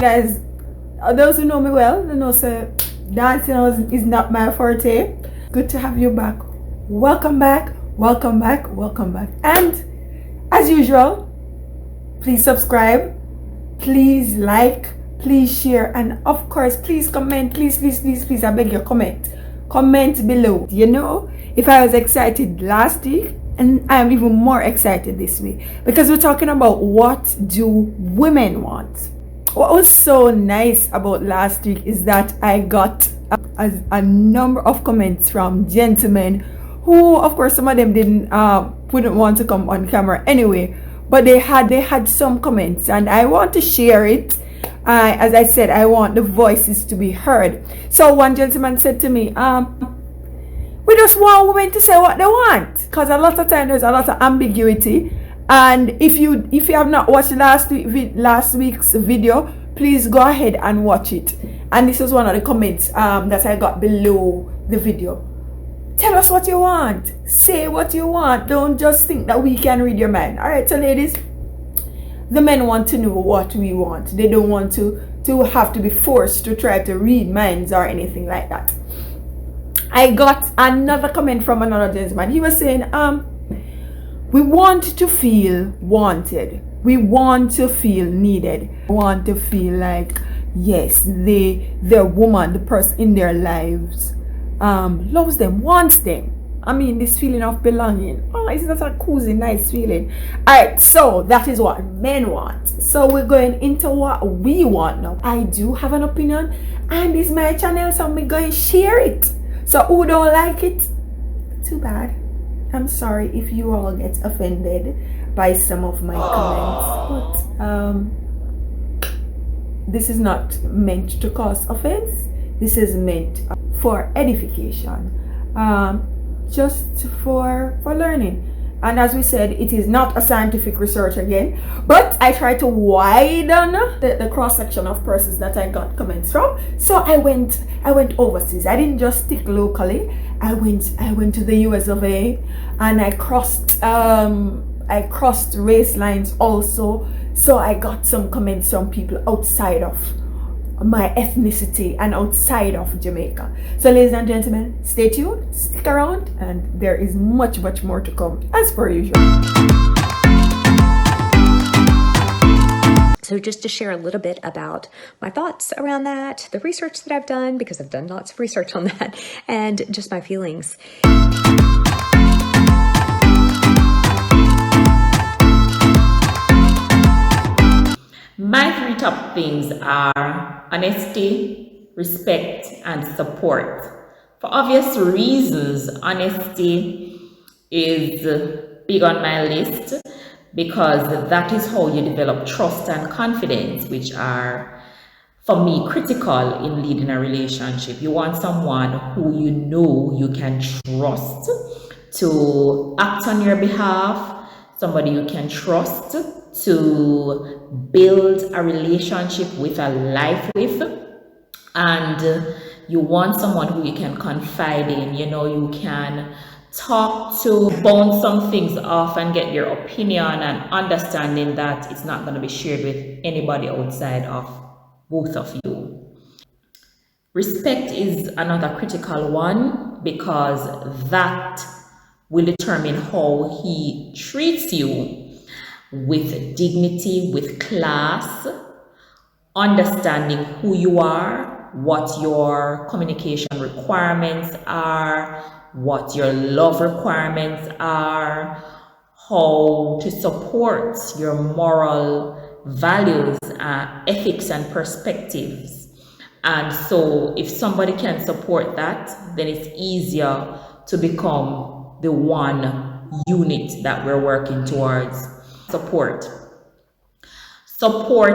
guys, those who know me well, they know so dancing is not my forte. Good to have you back. Welcome back, welcome back, welcome back. And as usual, please subscribe, please like, please share, and of course, please comment. Please, I beg you, comment below. You know, if I was excited last week, and I am even more excited this week, because we're talking about what do women want. What was so nice about last week is that I got a number of comments from gentlemen who, of course, some of them wouldn't want to come on camera anyway, but they had some comments, and I want to share it. As I said, I want the voices to be heard. So one gentleman said to me, we just want women to say what they want, because a lot of times there's a lot of ambiguity. And if you have not watched last week's video, please go ahead and watch it. And this was one of the comments that I got below the video. Tell us what you want. Say what you want. Don't just think that we can read your mind. All right, so ladies, the men want to know what we want. They don't want to have to be forced to try to read minds or anything like that. I got another comment from another gentleman. He was saying, we want to feel wanted. We want to feel needed. We want to feel like, yes, their woman, the person in their lives, loves them, wants them. I mean, this feeling of belonging. Oh, isn't that a cozy, nice feeling? Alright, so that is what men want. So we're going into what we want now. I do have an opinion, and it's my channel, so I'm going to share it. So who don't like it? Too bad. I'm sorry if you all get offended by some of my comments, but this is not meant to cause offense. This is meant for edification, just for learning. And as we said, it is not a scientific research again, but I try to widen the cross-section of persons that I got comments from. So I went overseas. I didn't just stick locally. I went to the US of A, and I crossed race lines also. So I got some comments from people outside of my ethnicity and outside of Jamaica. So ladies and gentlemen, stay tuned, stick around, and there is much more to come as per usual. So just to share a little bit about my thoughts around that, the research that I've done, because I've done lots of research on that, and just my feelings. My three top things are honesty, respect, and support. For obvious reasons, honesty is big on my list, because that is how you develop trust and confidence, which are, for me, critical in leading a relationship. You want someone who you know you can trust to act on your behalf, somebody you can trust to build a relationship with, a life with, and you want someone who you can confide in, you know, you can talk to, bounce some things off and get your opinion, and understanding that it's not going to be shared with anybody outside of both of you. Respect is another critical one, because that will determine how he treats you, with dignity, with class, understanding who you are, what your communication requirements are, what your love requirements are, how to support your moral values, ethics, and perspectives. And so if somebody can support that, then it's easier to become the one unit that we're working towards. Support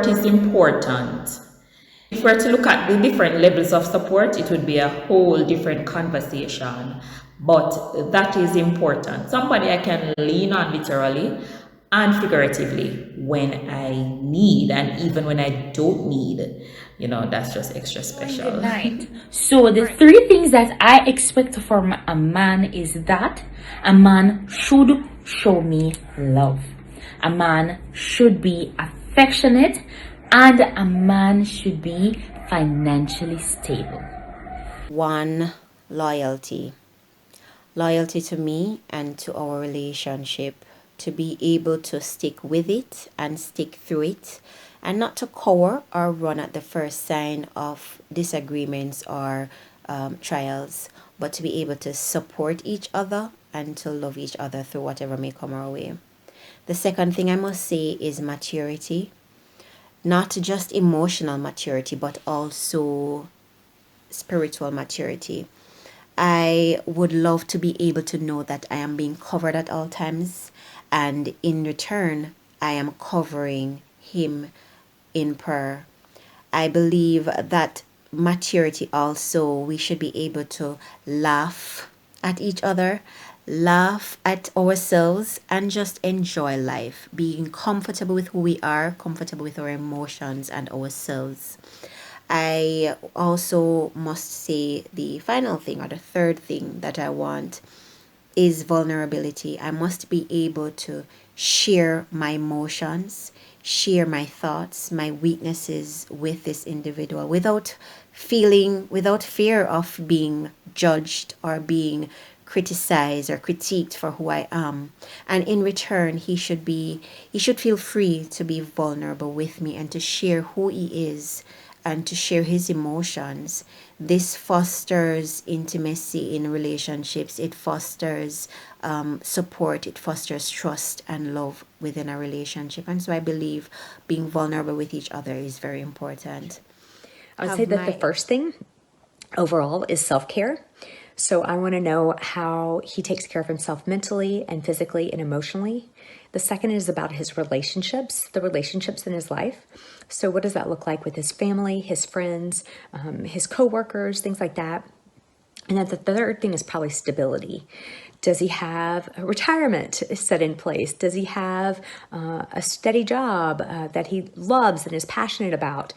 is important. If we're to look at the different levels of support, it would be a whole different conversation, but that is important. Somebody I can lean on literally and figuratively when I need, and even when I don't need, you know, that's just extra special. Good night. So the three things that I expect from a man is that a man should show me love. A man should be affectionate, And a man should be financially stable. 1, loyalty. Loyalty to me and to our relationship, to be able to stick with it and stick through it, and not to cower or run at the first sign of disagreements or trials, but to be able to support each other and to love each other through whatever may come our way. The second thing I must say is maturity. Not just emotional maturity, but also spiritual maturity. I would love to be able to know that I am being covered at all times, and in return, I am covering him in prayer. I believe that maturity also, we should be able to laugh at each other, laugh at ourselves, and just enjoy life, being comfortable with who we are, comfortable with our emotions and ourselves. I also must say the final thing, or the third thing that I want, is vulnerability. I must be able to share my emotions, share my thoughts, my weaknesses with this individual without fear of being judged or being criticized or critiqued for who I am. And in return, he should feel free to be vulnerable with me and to share who he is and to share his emotions. This fosters intimacy in relationships. It fosters support. It fosters trust and love within a relationship. And so I believe being vulnerable with each other is very important. I would say that the first thing overall is self-care. So I want to know how he takes care of himself mentally and physically and emotionally. The second is about his relationships, the relationships in his life. So what does that look like with his family, his friends, his coworkers, things like that? And then the third thing is probably stability. Does he have a retirement set in place? Does he have a steady job that he loves and is passionate about?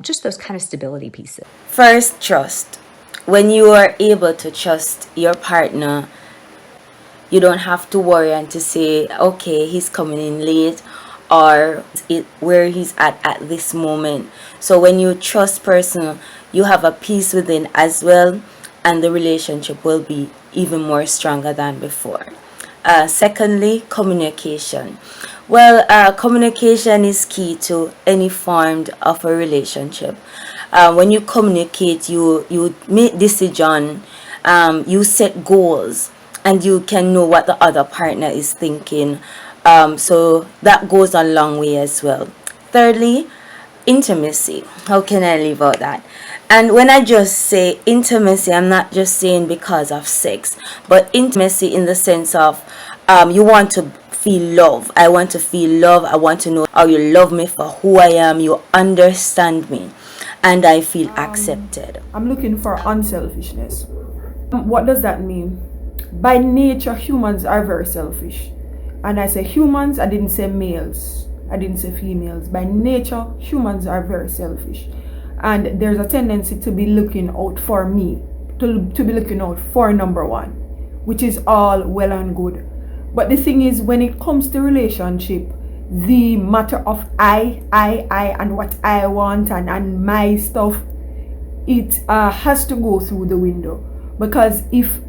Just those kind of stability pieces. First, trust. When you are able to trust your partner, you don't have to worry and to say, okay, he's coming in late, or where he's at this moment. So when you trust person, you have a peace within as well, and the relationship will be even more stronger than before. Secondly, communication. Well, communication is key to any form of a relationship. When you communicate, you make decision, you set goals, and you can know what the other partner is thinking. So that goes a long way as well. Thirdly, intimacy. How can I leave out that? And when I just say intimacy, I'm not just saying because of sex, but intimacy in the sense of you want to feel love. I want to feel love. I want to know how you love me for who I am. You understand me, and I feel accepted. I'm looking for unselfishness. What does that mean? By nature, humans are very selfish. And I say humans, I didn't say males. I didn't say females. By nature, humans are very selfish. And there's a tendency to be looking out for me, to be looking out for number one, which is all well and good. But the thing is, when it comes to relationship, the matter of I, and what I want and my stuff, it has to go through the window. Because if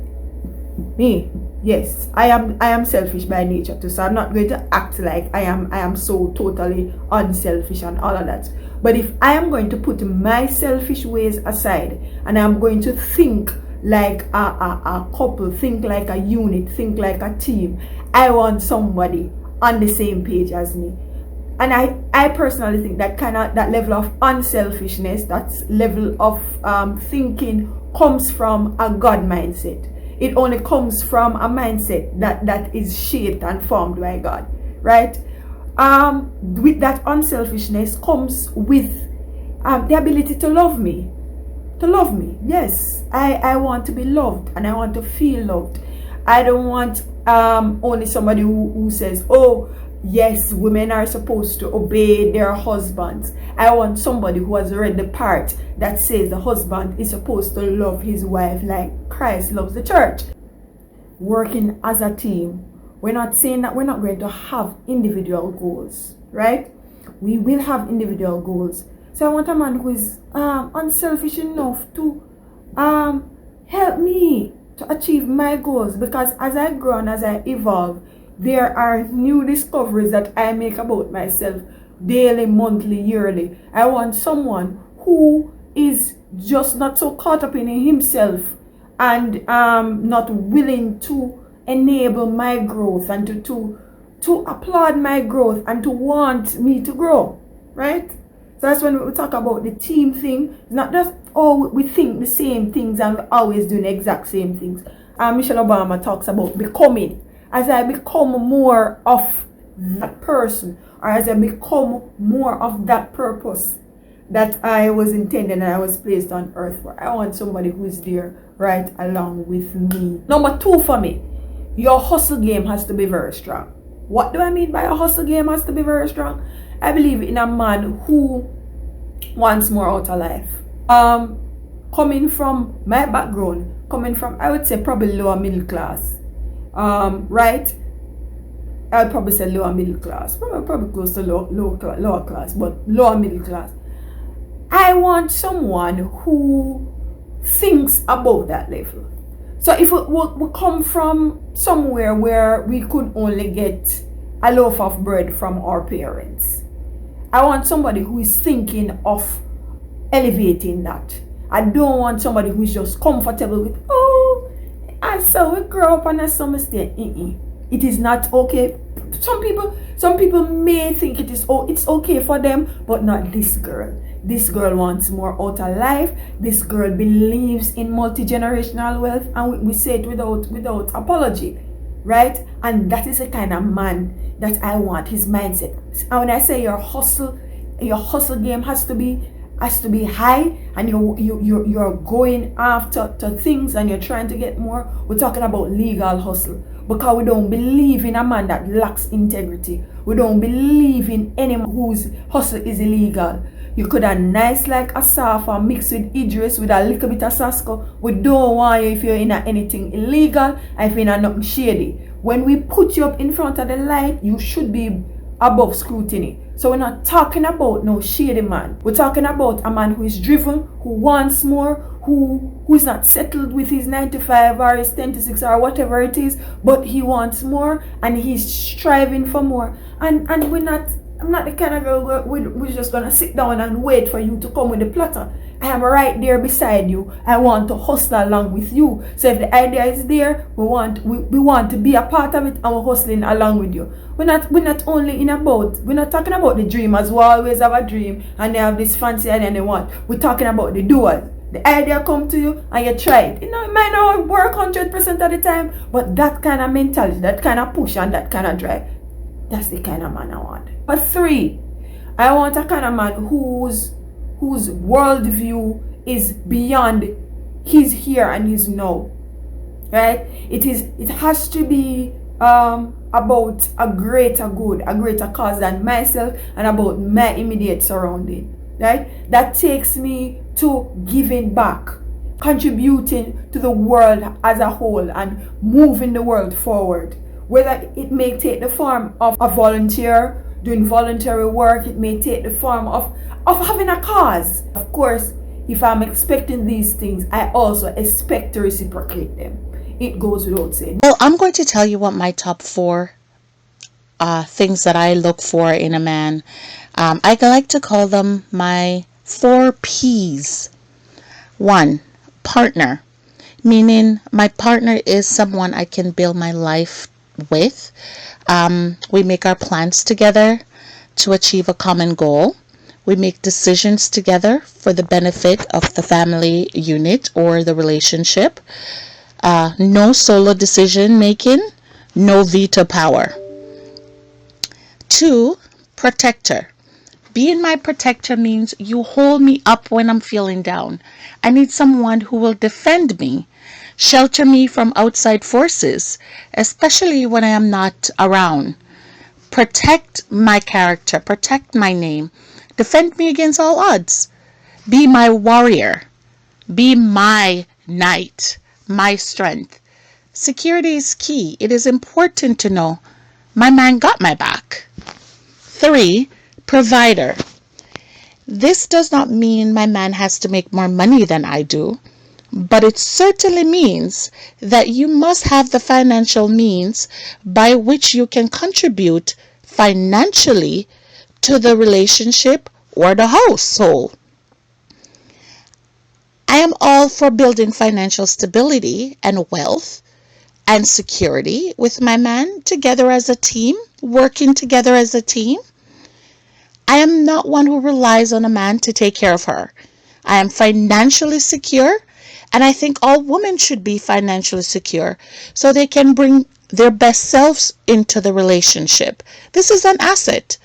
me, yes, I am selfish by nature too, so I'm not going to act like I am so totally unselfish and all of that. But if I am going to put my selfish ways aside and I'm going to think like a couple, think like a unit, think like a team, I want somebody on the same page as me. And I personally think that that level of unselfishness, that level of thinking comes from a God mindset. It only comes from a mindset that is shaped and formed by God, right? With that unselfishness comes with the ability to love me. To love me, yes. I want to be loved and I want to feel loved. I don't want only somebody who says, oh, yes, women are supposed to obey their husbands. I want somebody who has read the part that says the husband is supposed to love his wife like Christ loves the church. Working as a team, we're not saying that we're not going to have individual goals, right? we will have individual goals. So I want a man who is unselfish enough to help me to achieve my goals, because as I grow and as I evolve, there are new discoveries that I make about myself daily, monthly, yearly. I want someone who is just not so caught up in himself and not willing to enable my growth and to applaud my growth and to want me to grow, right? So that's when we talk about the team thing. It's not just, oh, we think the same things and we're always doing the exact same things. Michelle Obama talks about becoming. As I become more of that person, or as I become more of that purpose that I was intended and I was placed on earth for, I want somebody who is there right along with me. Number 2 for me, your hustle game has to be very strong. What do I mean by a hustle game has to be very strong? I believe in a man who wants more out of life. Coming from my background, coming from, I would say, probably lower middle class, right? I'd probably say lower middle class, probably close to lower class, but lower middle class. I want someone who thinks about that level. So if we come from somewhere where we could only get a loaf of bread from our parents, I want somebody who is thinking of elevating that. I don't want somebody who is just comfortable with, oh, I saw we grow up and I saw mistake. It is not okay. Some people may think it's okay for them, but not this girl. This girl wants more out of life. This girl believes in multi-generational wealth, and we say it without apology, right? And that is the kind of man that I want, his mindset. And when I say your hustle game has to be high, and you're going after things and you're trying to get more. We're talking about legal hustle, because we don't believe in a man that lacks integrity. We don't believe in anyone whose hustle is illegal. You could have nice like a Safa mixed with Idris with a little bit of Sasko. We don't want you if you're in anything illegal and if you're in nothing shady. When we put you up in front of the light, you should be above scrutiny. So we're not talking about no shady man. We're talking about a man who is driven, who wants more, who is not settled with his 9 to 5 or his 10 to 6 or whatever it is, but he wants more and he's striving for more. And I'm not the kind of girl where we're just gonna sit down and wait for you to come with the platter. I am right there beside you. I want to hustle along with you. So if the idea is there, we want to be a part of it, and we're hustling along with you. We're not only in a boat. We're not talking about the dreamers who always have a dream and they have this fancy idea and they want. We're talking about the doers. The idea come to you and you try it. It might not work 100% of the time, but that kind of mentality, that kind of push and that kind of drive, that's the kind of man I want. But 3, I want a kind of man whose worldview is beyond his here and his now, right? It has to be about a greater good, a greater cause than myself, and about my immediate surrounding, right? That takes me to giving back, contributing to the world as a whole and moving the world forward. Whether it may take the form of a volunteer, doing voluntary work, it may take the form of having a cause. Of course, if I'm expecting these things, I also expect to reciprocate them. It goes without saying. Well, I'm going to tell you what my top 4 things that I look for in a man. I like to call them my 4 P's. 1, partner, meaning my partner is someone I can build my life with. We make our plans together to achieve a common goal. We make decisions together for the benefit of the family unit or the relationship. No solo decision making, no veto power. 2, protector. Being my protector means you hold me up when I'm feeling down. I need someone who will defend me, shelter me from outside forces, especially when I am not around. Protect my character, protect my name, defend me against all odds. Be my warrior, be my knight, my strength. Security is key. It is important to know my man got my back. 3, Provider. This does not mean my man has to make more money than I do, but it certainly means that you must have the financial means by which you can contribute financially to the relationship or the household. I am all for building financial stability and wealth and security with my man together as a team, working together as a team. I am not one who relies on a man to take care of her. I am financially secure, and I think all women should be financially secure so they can bring their best selves into the relationship. This is an asset,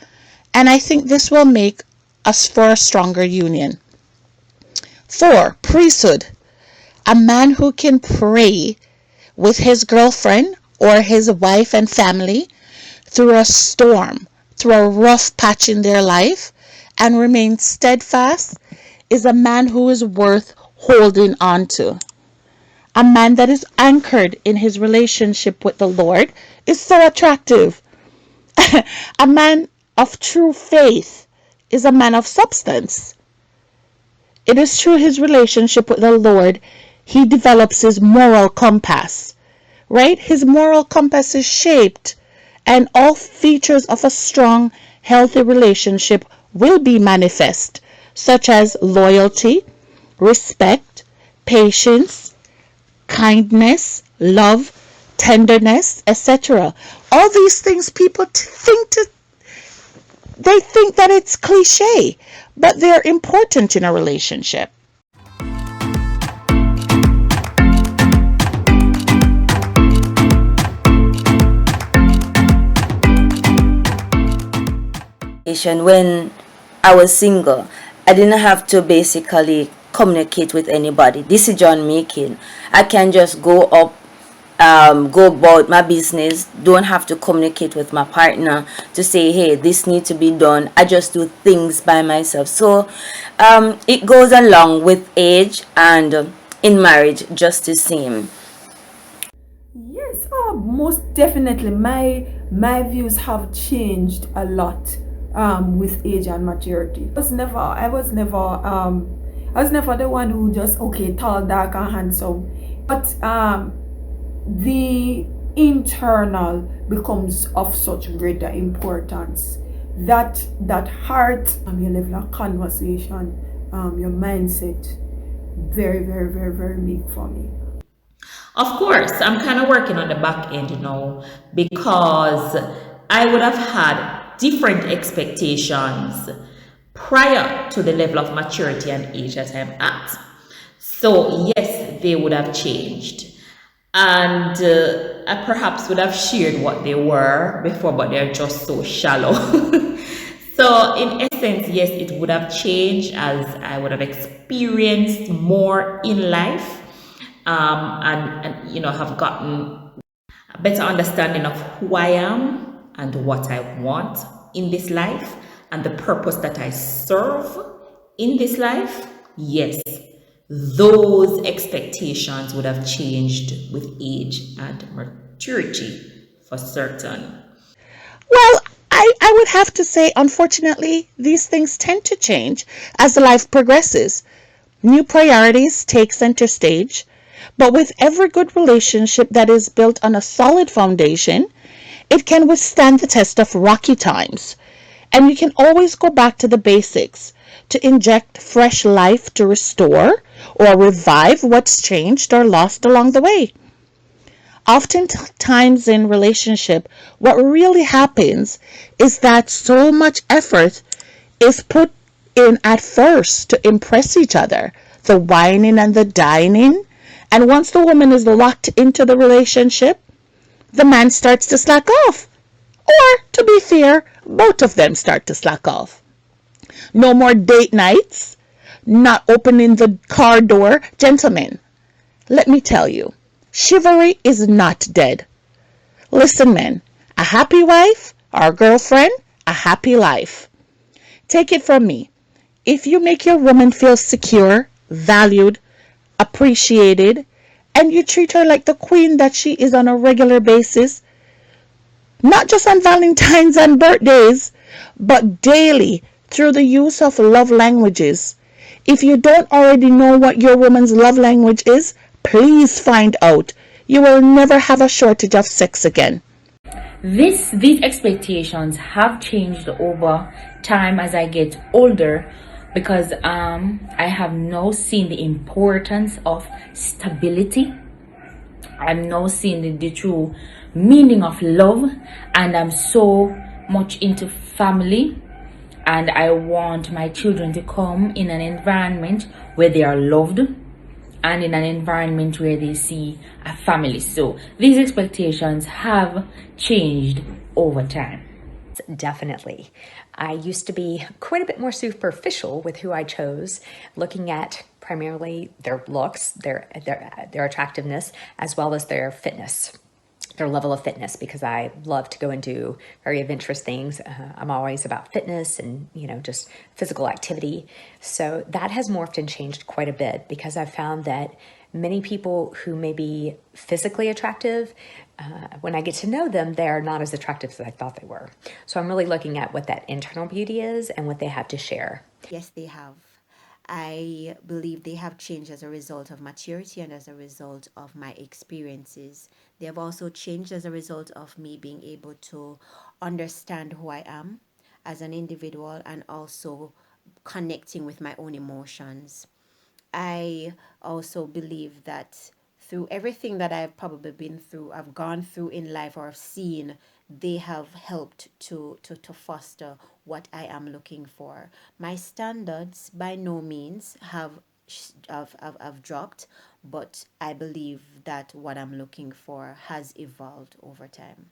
and I think this will make us for a stronger union. 4. Priesthood. A man who can pray with his girlfriend or his wife and family through a storm, through a rough patch in their life, and remain steadfast is a man who is worth holding on to. A man that is anchored in his relationship with the Lord is so attractive. A man of true faith is a man of substance. It is through his relationship with the Lord he develops his moral compass, right? His moral compass is shaped, and all features of a strong, healthy relationship will be manifest, such as loyalty, respect, patience, kindness, love, tenderness, etc. All these things people they think that it's cliche, but they're important in a relationship. When I was single, I didn't have to basically communicate with anybody. Decision making. I can just go about my business. Don't have to communicate with my partner to say, hey, this needs to be done. I just do things by myself. So it goes along with age, and in marriage just the same. Yes, most definitely. My views have changed a lot with age and maturity. I was never the one who just tall, dark, and handsome. But the internal becomes of such greater importance. That heart, your level of conversation, your mindset, very, very, very, very big for me. Of course, I'm kind of working on the back end now because I would have had different expectations prior to the level of maturity and age that I'm at. So yes, they would have changed. And I perhaps would have shared what they were before, but they're just so shallow. So in essence, yes, it would have changed as I would have experienced more in life, and have gotten a better understanding of who I am and what I want in this life and the purpose that I serve in this life. Yes, those expectations would have changed with age and maturity for certain. Well, I would have to say, unfortunately, these things tend to change as life progresses. New priorities take center stage, but with every good relationship that is built on a solid foundation, it can withstand the test of rocky times. And you can always go back to the basics to inject fresh life to restore or revive what's changed or lost along the way. Oftentimes in relationship, what really happens is that so much effort is put in at first to impress each other, the whining and the dining. And once the woman is locked into the relationship, the man starts to slack off. Or, to be fair, both of them start to slack off. No more date nights, not opening the car door. Gentlemen, let me tell you, chivalry is not dead. Listen, men, a happy wife or girlfriend, a happy life. Take it from me. If you make your woman feel secure, valued, appreciated, and you treat her like the queen that she is on a regular basis, not just on Valentine's and birthdays, but daily through the use of love languages. If you don't already know what your woman's love language is, please find out. You will never have a shortage of sex again. These expectations have changed over time as I get older, because I have now seen the importance of stability. I'm now seeing the true meaning of love, and I'm so much into family, and I want my children to come in an environment where they are loved and in an environment where they see a family. So these expectations have changed over time. Definitely. I used to be quite a bit more superficial with who I chose, looking at primarily their looks, their attractiveness, as well as their fitness, their level of fitness, because I love to go and do very adventurous things. I'm always about fitness and, just physical activity. So that has morphed and changed quite a bit, because I've found that many people who may be physically attractive, when I get to know them, they are not as attractive as I thought they were. So I'm really looking at what that internal beauty is and what they have to share. Yes, they have. I believe they have changed as a result of maturity and as a result of my experiences. They have also changed as a result of me being able to understand who I am as an individual and also connecting with my own emotions. I also believe that through everything that I've probably been through, I've gone through in life or I've seen, they have helped to foster what I am looking for. My standards by no means have dropped, but I believe that what I'm looking for has evolved over time.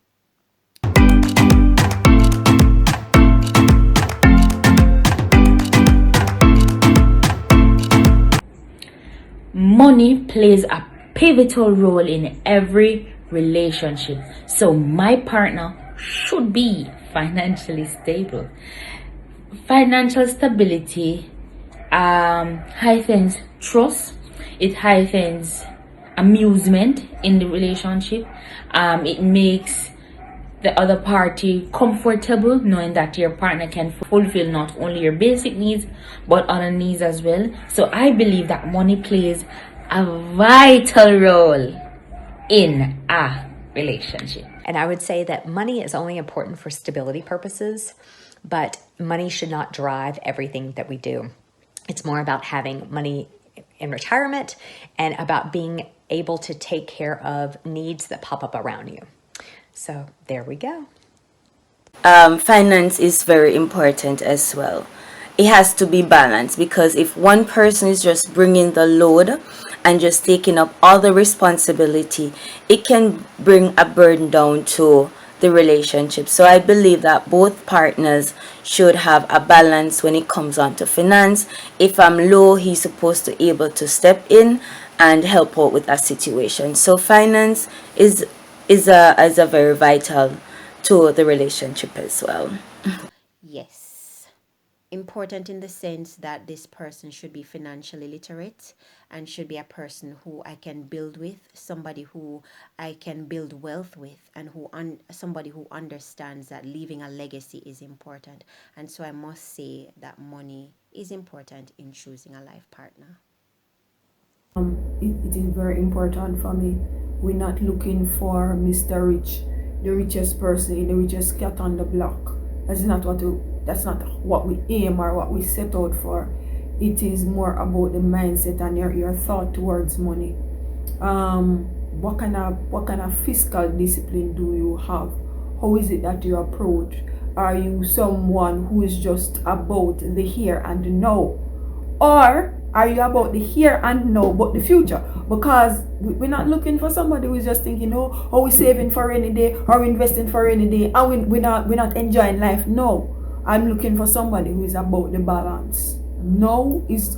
Money plays a pivotal role in every relationship. So my partner should be financially stable. Financial stability heightens trust. It heightens amusement in the relationship. It makes the other party comfortable knowing that your partner can fulfill not only your basic needs but other needs as well. So I believe that money plays a vital role in a relationship. And I would say that money is only important for stability purposes, but money should not drive everything that we do. It's more about having money in retirement and about being able to take care of needs that pop up around you. So there we go. Finance is very important as well. It has to be balanced, because if one person is just bringing the load and just taking up all the responsibility, it can bring a burden down to the relationship. So I believe that both partners should have a balance when it comes on to finance. If I'm low, he's supposed to be able to step in and help out with a situation. So finance is a very vital to the relationship as well. Yes. Important in the sense that this person should be financially literate and should be a person who I can build with, somebody who I can build wealth with, and somebody who understands that leaving a legacy is important. And so I must say that money is important in choosing a life partner. It is very important for me. We're not looking for Mr. Rich, the richest person, the richest cat on the block. That's not what we aim or what we set out for. It is more about the mindset and your thought towards money. What kind of fiscal discipline do you have? How is it that you approach? Are you someone who is just about the here and the now? Or are you about the here and now but the future? Because we're not looking for somebody who's just thinking, oh, are we saving for rainy day or investing for rainy day, and we're not enjoying life. No, I'm looking for somebody who is about the balance. Now is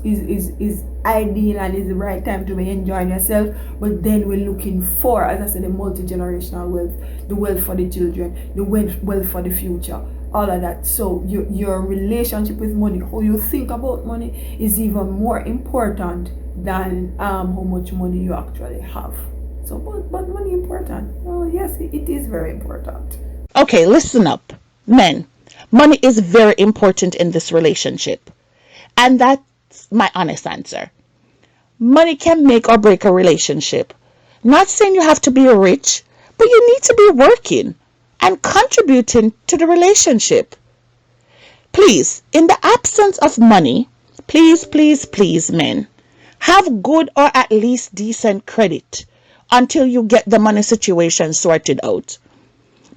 ideal and is the right time to be enjoying yourself, but then we're looking for, as I said, the multi-generational wealth, the wealth for the children, the wealth for the future, all of that. So your relationship with money, how you think about money, is even more important than how much money you actually have. So but money important. Oh yes, it is very important. Okay, listen up, men. Money is very important in this relationship. And that's my honest answer. Money can make or break a relationship. Not saying you have to be rich, but you need to be working and contributing to the relationship. Please, in the absence of money, please, men, have good or at least decent credit until you get the money situation sorted out.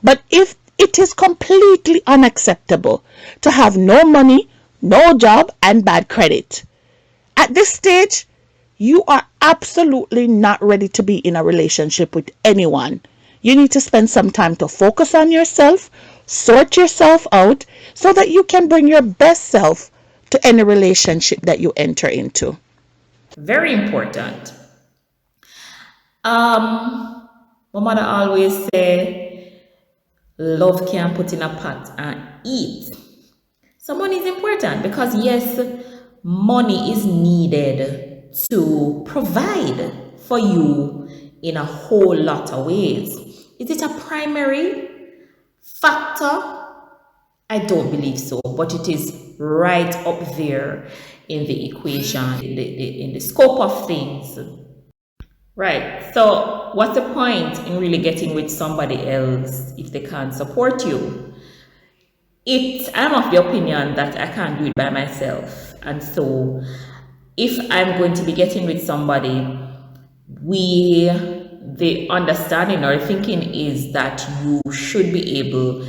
But if it is completely unacceptable to have no money, no job, and bad credit, at this stage, you are absolutely not ready to be in a relationship with anyone. You need to spend some time to focus on yourself, sort yourself out, so that you can bring your best self to any relationship that you enter into. Very important. My mother always say, love can put in a pot and eat. So money is important because yes, money is needed to provide for you in a whole lot of ways. Is it a primary factor? I don't believe so, but it is right up there in the equation, in the scope of things. Right. So what's the point in really getting with somebody else if they can't support you? I'm of the opinion that I can't do it by myself. And so if I'm going to be getting with somebody, the understanding or thinking is that you should be able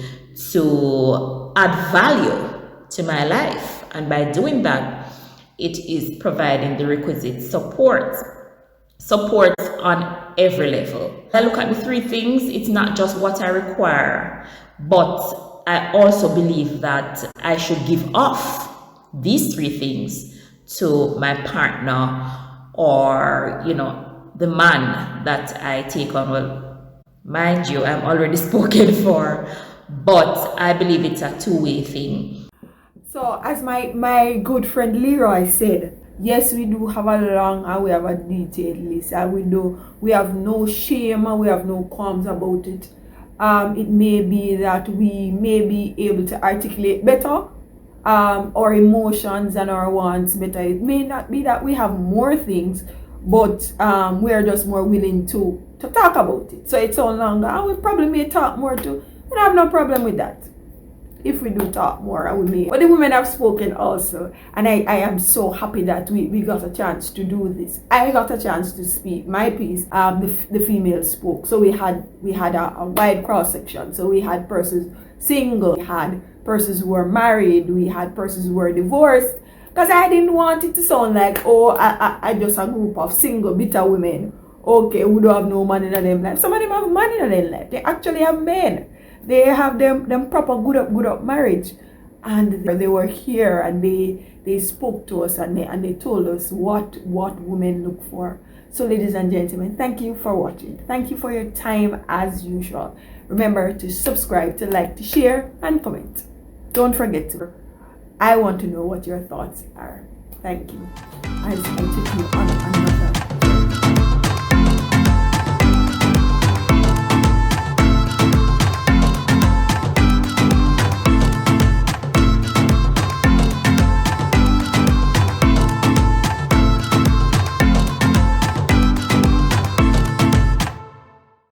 to add value to my life. And by doing that, it is providing the requisite support on every level. I look at the three things. It's not just what I require, but I also believe that I should give off these three things to my partner or, the man that I take on. Well, mind you, I'm already spoken for, but I believe it's a two-way thing. So as my good friend Leroy said, yes, we do have a long and we have a detailed list, and we have no shame and we have no qualms about it. It may be that we may be able to articulate better our emotions and our wants better. It may not be that we have more things, but we are just more willing to talk about it. So it's no longer, and we probably may talk more too. I have no problem with that. If we do talk more, and we may. But the women have spoken also, and I am so happy that we got a chance to do this. I got a chance to speak my piece. The females spoke, so we had a wide cross section. So we had persons single, we had persons who were married, we had persons who were divorced. Because I didn't want it to sound like, oh, I just a group of single bitter women. Okay, who don't have no money in their life. Some of them have money in their life. They actually have men. They have them proper good up marriage, and they were here and they spoke to us and they told us what women look for. So ladies and gentlemen, thank you for watching. Thank you for your time as usual. Remember to subscribe, to like, to share, and comment. Don't forget to. I want to know what your thoughts are. Thank you. I took you on another